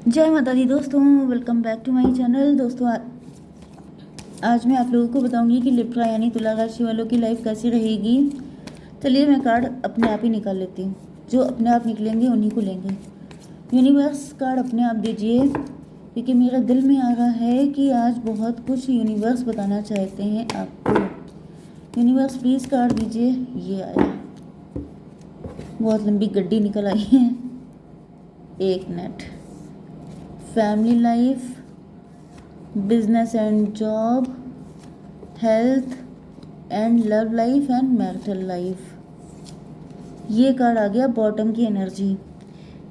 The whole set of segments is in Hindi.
जय माता दी दोस्तों, welcome back to my channel. दोस्तों आज मैं आप लोगों को बताऊंगी कि लिब्रा यानी तुला राशि वालों की लाइफ कैसी रहेगी। चलिए मैं कार्ड अपने आप ही निकाल लेती हूँ। जो अपने आप निकलेंगे उन्हीं को लेंगे। यूनिवर्स कार्ड अपने आप दीजिए, क्योंकि मेरा दिल में आ रहा है कि आज बहुत कुछ यूनिवर्स बताना चाहते हैं आपको। यूनिवर्स प्लीज़ कार्ड दीजिए। ये आया, बहुत लंबी गड्डी निकल आई है। एक minute. Family life, business and job, health and love life and marital life. ये कार्ड आ गया बॉटम की एनर्जी।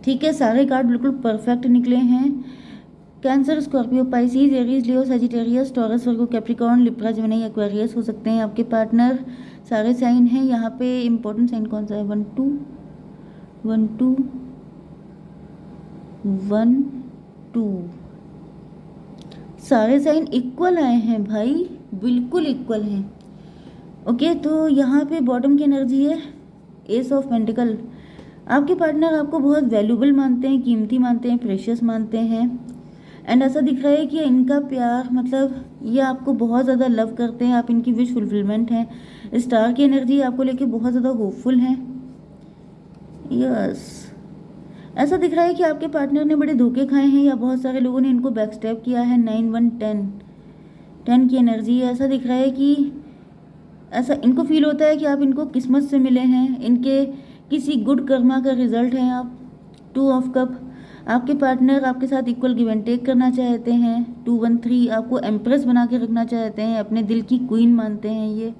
ठीक है, सारे कार्ड बिल्कुल परफेक्ट निकले हैं। कैंसर, स्कॉर्पियो, पाइसिस, एरीज, लियो, सजिटेरियस, टॉरस, वर्गो, कैप्रिकॉर्न, लिब्रा, जेमिनी, एक्वेरियस हो सकते हैं आपके पार्टनर। सारे साइन हैं यहाँ पे। इम्पोर्टेंट साइन कौन सा है? 1 2 1 2 1 2। सारे साइन इक्वल आए हैं भाई, बिल्कुल इक्वल हैं। ओके, तो यहाँ पे बॉटम की एनर्जी है एस ऑफ पेंटिकल। आपके पार्टनर आपको बहुत वैल्यूबल मानते हैं, कीमती मानते हैं, प्रेशियस मानते हैं। एंड ऐसा दिख रहा है कि इनका प्यार, मतलब ये आपको बहुत ज़्यादा लव करते हैं, आप इनकी विश फुलफिलमेंट हैं। स्टार की एनर्जी आपको लेके बहुत ज़्यादा होपफुल हैं। यस, ऐसा दिख रहा है कि आपके पार्टनर ने बड़े धोखे खाए हैं या बहुत सारे लोगों ने इनको बैक स्टेप किया है। 9 1 10 की एनर्जी है। ऐसा दिख रहा है कि ऐसा इनको फील होता है कि आप इनको किस्मत से मिले हैं, इनके किसी गुड कर्मा का रिजल्ट है आप। 2 ऑफ कप, आपके पार्टनर आपके साथ इक्वल गिव एंड टेक करना चाहते हैं। 2 1 3, आपको एम्प्रेस बना के रखना चाहते हैं, अपने दिल की क्वीन मानते हैं ये।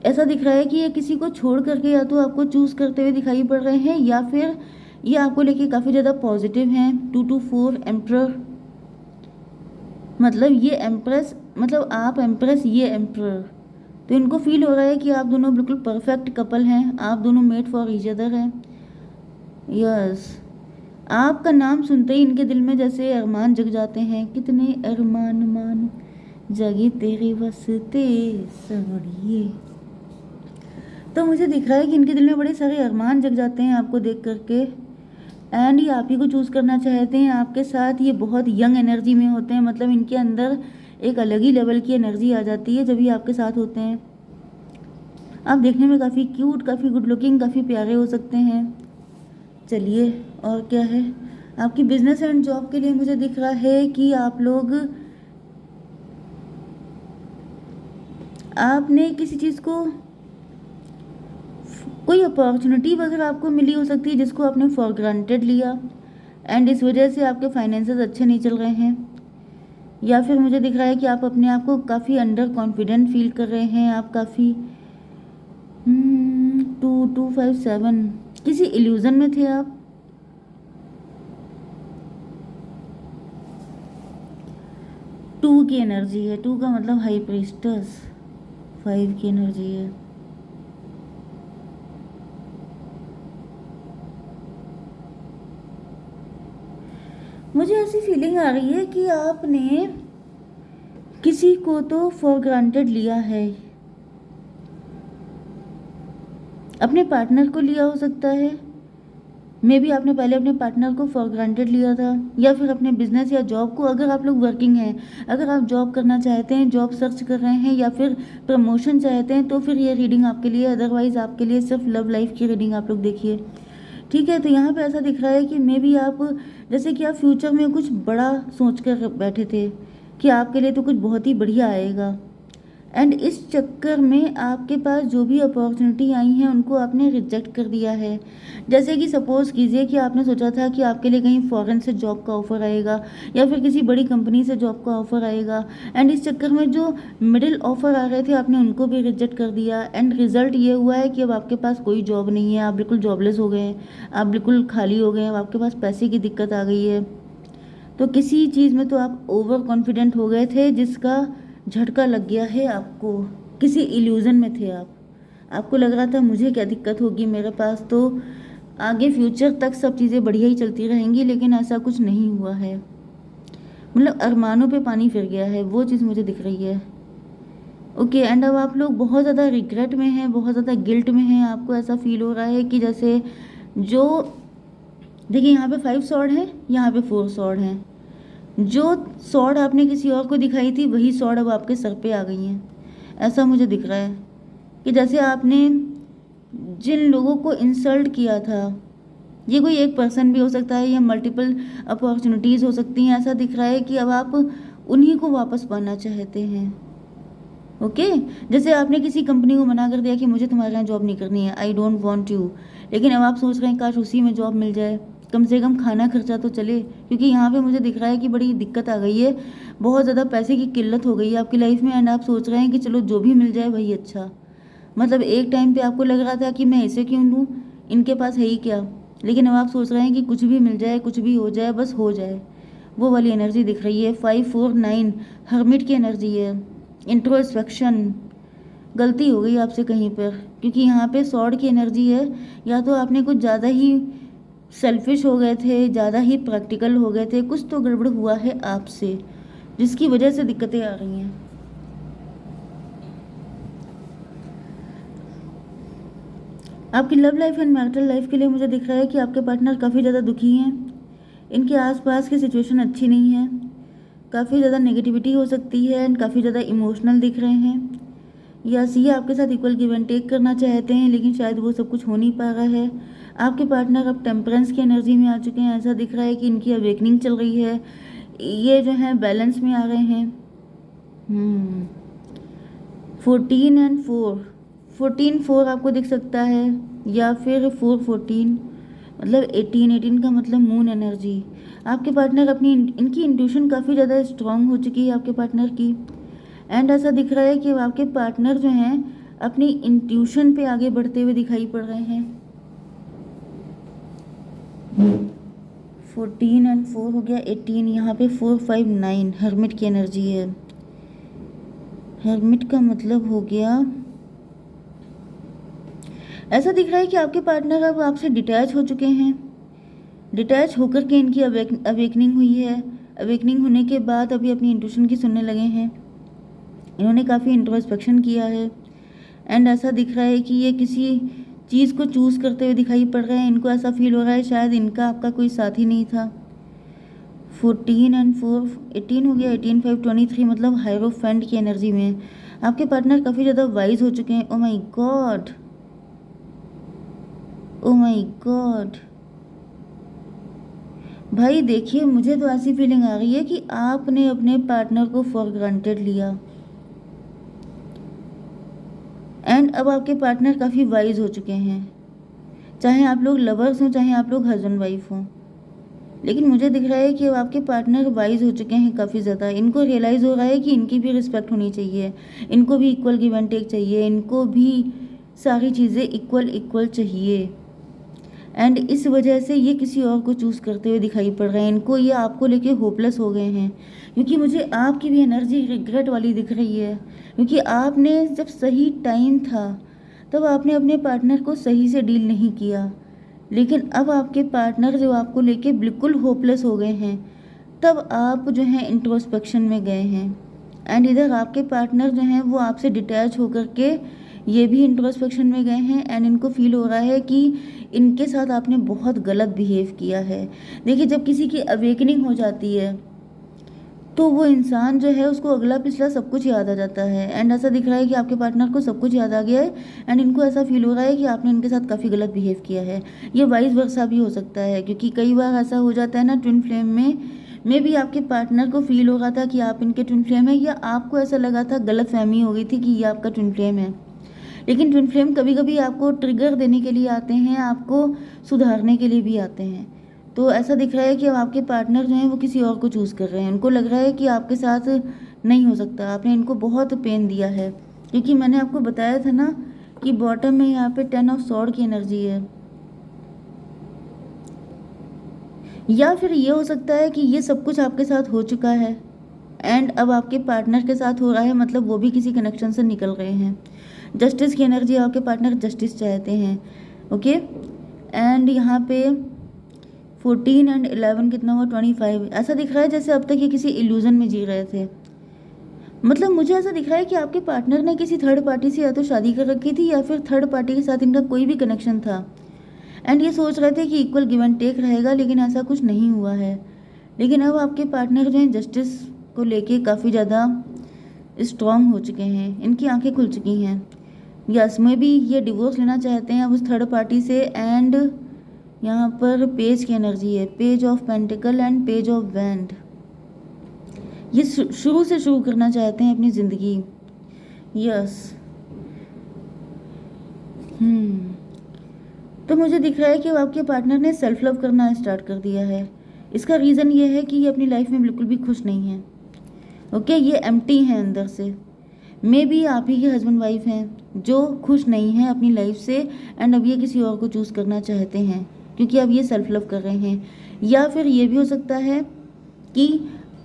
ऐसा दिख रहा है कि ये किसी को छोड़ करके या तो आपको चूज करते हुए दिखाई पड़ रहे हैं, या फिर ये आपको लेके काफ़ी ज़्यादा पॉजिटिव हैं। 2 2 4, एम्प्रर, मतलब ये एम्प्रेस, मतलब आप एम्प्रेस, ये एम्प्रर। तो इनको फील हो रहा है कि आप दोनों बिल्कुल परफेक्ट कपल हैं, आप दोनों मेड फॉर ईच अदर हैं। यस, आपका नाम सुनते ही इनके दिल में जैसे अरमान जग जाते हैं। कितने अरमान मान जगे तेरे वास्ते सवरिए। तो मुझे दिख रहा है कि इनके दिल में बड़े सारे अरमान जग जाते हैं आपको देख करके। एंड ये आप ही को चूज़ करना चाहते हैं। आपके साथ ये बहुत यंग एनर्जी में होते हैं, मतलब इनके अंदर एक अलग ही लेवल की एनर्जी आ जाती है जब ये आपके साथ होते हैं। आप देखने में काफ़ी क्यूट, काफ़ी गुड लुकिंग, काफ़ी प्यारे हो सकते हैं। चलिए, और क्या है आपकी बिजनेस एंड जॉब के लिए? मुझे दिख रहा है कि आपने किसी चीज़ को, कोई अपॉर्चुनिटी वगैरह आपको मिली हो सकती है जिसको आपने फॉर ग्रांटेड लिया, एंड इस वजह से आपके फाइनेंसेस अच्छे नहीं चल रहे हैं। या फिर मुझे दिख रहा है कि आप अपने आप को काफ़ी अंडर कॉन्फिडेंट फील कर रहे हैं। आप काफ़ी 2 2 5 7, किसी इल्यूजन में थे आप। टू की एनर्जी है, 2 का मतलब हाई प्रीस्टस। 5 की एनर्जी है। मुझे ऐसी फीलिंग आ रही है कि आपने किसी को तो फॉर ग्रांटेड लिया है, अपने पार्टनर को लिया हो सकता है। मे बी आपने पहले अपने पार्टनर को फॉर ग्रांटेड लिया था, या फिर अपने बिजनेस या जॉब को। अगर आप लोग वर्किंग हैं, अगर आप जॉब करना चाहते हैं, जॉब सर्च कर रहे हैं, या फिर प्रमोशन चाहते हैं, तो फिर ये रीडिंग आपके लिए। अदरवाइज आपके लिए सिर्फ लव लाइफ की रीडिंग आप लोग देखिए। ठीक है, तो यहाँ पे ऐसा दिख रहा है कि मे बी आप, जैसे कि आप फ्यूचर में कुछ बड़ा सोच कर बैठे थे कि आपके लिए तो कुछ बहुत ही बढ़िया आएगा, एंड इस चक्कर में आपके पास जो भी अपॉर्चुनिटी आई हैं उनको आपने रिजेक्ट कर दिया है। जैसे कि सपोज़ कीजिए कि आपने सोचा था कि आपके लिए कहीं फॉरेन से जॉब का ऑफ़र आएगा, या फिर किसी बड़ी कंपनी से जॉब का ऑफ़र आएगा, एंड इस चक्कर में जो मिडिल ऑफ़र आ रहे थे आपने उनको भी रिजेक्ट कर दिया। एंड रिज़ल्ट ये हुआ है कि अब आपके पास कोई जॉब नहीं है, आप बिल्कुल जॉबलेस हो गए हैं, आप बिल्कुल खाली हो गए हैं, अब आपके पास पैसे की दिक्कत आ गई है। तो किसी चीज़ में तो आप ओवर कॉन्फिडेंट हो गए थे, जिसका झटका लग गया है आपको। किसी इल्यूज़न में थे आप, आपको लग रहा था मुझे क्या दिक्कत होगी, मेरे पास तो आगे फ्यूचर तक सब चीज़ें बढ़िया ही चलती रहेंगी, लेकिन ऐसा कुछ नहीं हुआ है। मतलब अरमानों पे पानी फिर गया है, वो चीज़ मुझे दिख रही है। ओके, एंड अब आप लोग बहुत ज़्यादा रिग्रेट में हैं, बहुत ज़्यादा गिल्ट में हैं। आपको ऐसा फील हो रहा है कि जैसे जो देखिए यहाँ पे 5 सॉर्ड है, यहाँ पे 4 सॉर्ड हैं। जो सॉर्ड आपने किसी और को दिखाई थी वही सॉर्ड अब आपके सर पे आ गई हैं। ऐसा मुझे दिख रहा है कि जैसे आपने जिन लोगों को इंसल्ट किया था, ये कोई एक पर्सन भी हो सकता है या मल्टीपल अपॉर्चुनिटीज़ हो सकती हैं, ऐसा दिख रहा है कि अब आप उन्हीं को वापस पाना चाहते हैं। ओके, जैसे आपने किसी कंपनी को मना कर दिया कि मुझे तुम्हारे यहाँ जॉब नहीं करनी है, आई डोंट वांट यू, लेकिन अब आप सोच रहे हैं काश उसी में जॉब मिल जाए, कम से कम खाना खर्चा तो चले। क्योंकि यहाँ पे मुझे दिख रहा है कि बड़ी दिक्कत आ गई है, बहुत ज़्यादा पैसे की किल्लत हो गई है आपकी लाइफ में, एंड आप सोच रहे हैं कि चलो जो भी मिल जाए वही अच्छा। मतलब एक टाइम पे आपको लग रहा था कि मैं इसे क्यों लूँ, इनके पास है ही क्या, लेकिन अब आप सोच रहे हैं कि कुछ भी मिल जाए, कुछ भी हो जाए, बस हो जाए। वो वाली एनर्जी दिख रही है। 549 हर्मिट की एनर्जी है। इंट्रोस्पेक्शन, गलती हो गई आपसे कहीं पर, क्योंकि यहाँ पे सॉर्ड की एनर्जी है। या तो आपने कुछ ज़्यादा ही सेल्फिश हो गए थे, ज़्यादा ही प्रैक्टिकल हो गए थे, कुछ तो गड़बड़ हुआ है आपसे जिसकी वजह से दिक्कतें आ रही हैं। आपकी love life and marital life के लिए मुझे दिख रहा है कि आपके पार्टनर काफ़ी ज़्यादा दुखी हैं, इनके आसपास की सिचुएशन अच्छी नहीं है, काफ़ी ज़्यादा नेगेटिविटी हो सकती है एंड काफ़ी ज़्यादा इमोशनल दिख रहे हैं। यस, ये आपके साथ इक्वल गिव एंड टेक करना चाहते हैं, लेकिन शायद वो सब कुछ हो नहीं पा रहा है। आपके पार्टनर अब टेम्परेंस की एनर्जी में आ चुके हैं, ऐसा दिख रहा है कि इनकी अवेकनिंग चल रही है, ये जो है बैलेंस में आ रहे हैं। 14 एंड 4, 14 आपको दिख सकता है, या फिर 4 14, मतलब 18 का मतलब मून एनर्जी। आपके पार्टनर अपनी इनकी इंट्यूशन काफ़ी ज़्यादा स्ट्रांग हो चुकी है आपके पार्टनर की, एंड ऐसा दिख रहा है कि आपके पार्टनर जो हैं अपनी इंट्यूशन पे आगे बढ़ते हुए दिखाई पड़ रहे हैं। 14 एंड 4 हो गया 18, यहाँ पे 4 5 9 हर्मिट की एनर्जी है। हर्मिट का मतलब हो गया, ऐसा दिख रहा है कि आपके पार्टनर अब आपसे डिटैच हो चुके हैं। डिटैच होकर के इनकी अवेकनिंग हुई है। अवेकनिंग होने के बाद अभी अपनी इंट्यूशन की सुनने लगे हैं। इन्होंने काफ़ी इंट्रोस्पेक्शन किया है, एंड ऐसा दिख रहा है कि ये किसी चीज़ को चूज़ करते हुए दिखाई पड़ रहे हैं। इनको ऐसा फील हो रहा है शायद इनका आपका कोई साथी नहीं था। 14 एंड 4 18 हो गया। 18 5 23, मतलब हायरोफेंट की एनर्जी में आपके पार्टनर काफ़ी ज़्यादा वाइज हो चुके हैं। Oh my God, oh my God भाई, देखिए मुझे तो ऐसी फीलिंग आ रही है कि आपने अपने पार्टनर को फॉर ग्रांटेड लिया, एंड अब आपके पार्टनर काफ़ी वाइज हो चुके हैं। चाहे आप लोग लवर्स हों, चाहे आप लोग हस्बैंड वाइफ हों, लेकिन मुझे दिख रहा है कि अब आपके पार्टनर वाइज हो चुके हैं काफ़ी ज़्यादा। इनको रियलाइज़ हो रहा है कि इनकी भी रिस्पेक्ट होनी चाहिए, इनको भी इक्वल गिव एंड टेक चाहिए, इनको भी सारी चीज़ें इक्वल इक्वल चाहिए, एंड इस वजह से ये किसी और को चूज़ करते हुए दिखाई पड़ रहे हैं। इनको ये आपको लेके होपलेस हो गए हैं, क्योंकि मुझे आपकी भी एनर्जी रिग्रेट वाली दिख रही है। क्योंकि आपने जब सही टाइम था तब आपने अपने पार्टनर को सही से डील नहीं किया, लेकिन अब आपके पार्टनर जो आपको लेके बिल्कुल होपलेस हो गए हैं, तब आप जो है इंट्रोस्पेक्शन में गए हैं, एंड इधर आपके पार्टनर जो हैं वो आपसे डिटैच होकर के ये भी इंट्रोस्पेक्शन में गए हैं, एंड इनको फील हो रहा है कि इनके साथ आपने बहुत गलत बिहेव किया है। देखिए, जब किसी की अवेकनिंग हो जाती है तो वो इंसान जो है उसको अगला पिछला सब कुछ याद आ जाता है, एंड ऐसा दिख रहा है कि आपके पार्टनर को सब कुछ याद आ गया है, एंड इनको ऐसा फील हो रहा है कि आपने इनके साथ काफ़ी गलत बिहेव किया है। ये वाइस वर्सा भी हो सकता है, क्योंकि कई बार ऐसा हो जाता है ना ट्विन फ्लेम में भी आपके पार्टनर को फील हो रहा था कि आप इनके ट्विन फ्लेम है, या आपको ऐसा लगा था, गलत फहमी हो गई थी कि ये आपका ट्विन फ्लेम है। लेकिन ट्विन फ्लेम कभी कभी आपको ट्रिगर देने के लिए आते हैं, आपको सुधारने के लिए भी आते हैं। तो ऐसा दिख रहा है कि अब आपके पार्टनर जो हैं वो किसी और को चूज़ कर रहे हैं। उनको लग रहा है कि आपके साथ नहीं हो सकता, आपने इनको बहुत पेन दिया है, क्योंकि मैंने आपको बताया था ना कि बॉटम में यहाँ पे 10 ऑफ सॉर्ड की एनर्जी है। या फिर ये हो सकता है कि ये सब कुछ आपके साथ हो चुका है, एंड अब आपके पार्टनर के साथ हो रहा है, मतलब वो भी किसी कनेक्शन से निकल रहे हैं। जस्टिस की एनर्जी, आपके पार्टनर जस्टिस चाहते हैं। ओके, एंड यहाँ पे 14 एंड 11 कितना हुआ 25। ऐसा दिख रहा है जैसे अब तक ये किसी इल्यूजन में जी रहे थे। मतलब मुझे ऐसा दिख रहा है कि आपके पार्टनर ने किसी थर्ड पार्टी से या तो शादी कर रखी थी, या फिर थर्ड पार्टी के साथ इनका कोई भी कनेक्शन था, एंड ये सोच रहे थे कि इक्वल गिव एंड टेक रहेगा, लेकिन ऐसा कुछ नहीं हुआ है। लेकिन अब आपके पार्टनर जो हैं जस्टिस को लेके काफ़ी ज़्यादा स्ट्रॉन्ग हो चुके हैं, इनकी आंखें खुल चुकी हैं। यस, में भी ये डिवोर्स लेना चाहते हैं अब उस थर्ड पार्टी से। एंड यहाँ पर पेज की एनर्जी है, page of pentacle and page of wand. ये शुरू से शुरू करना चाहते हैं अपनी ज़िंदगी। यस। तो मुझे दिख रहा है कि आपके पार्टनर ने सेल्फ लव करना स्टार्ट कर दिया है। इसका रीज़न ये है कि ये अपनी लाइफ में बिल्कुल भी खुश नहीं है। ओके, ये एम्प्टी हैं अंदर से। मे बी आप ही के हस्बैंड वाइफ हैं जो खुश नहीं हैं अपनी लाइफ से, एंड अब ये किसी और को चूज़ करना चाहते हैं क्योंकि अब ये सेल्फ लव कर रहे हैं। या फिर ये भी हो सकता है कि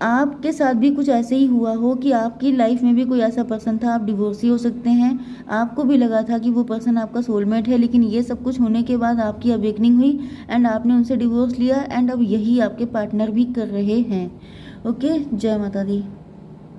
आपके साथ भी कुछ ऐसे ही हुआ हो कि आपकी लाइफ में भी कोई ऐसा पर्सन था, आप डिवोर्सी हो सकते हैं। आपको भी लगा था कि वो पर्सन आपका सोलमेट है, लेकिन ये सब कुछ होने के बाद आपकी अवेकनिंग हुई एंड आपने उनसे डिवोर्स लिया, एंड अब यही आपके पार्टनर भी कर रहे हैं। ओके, जय माता दी।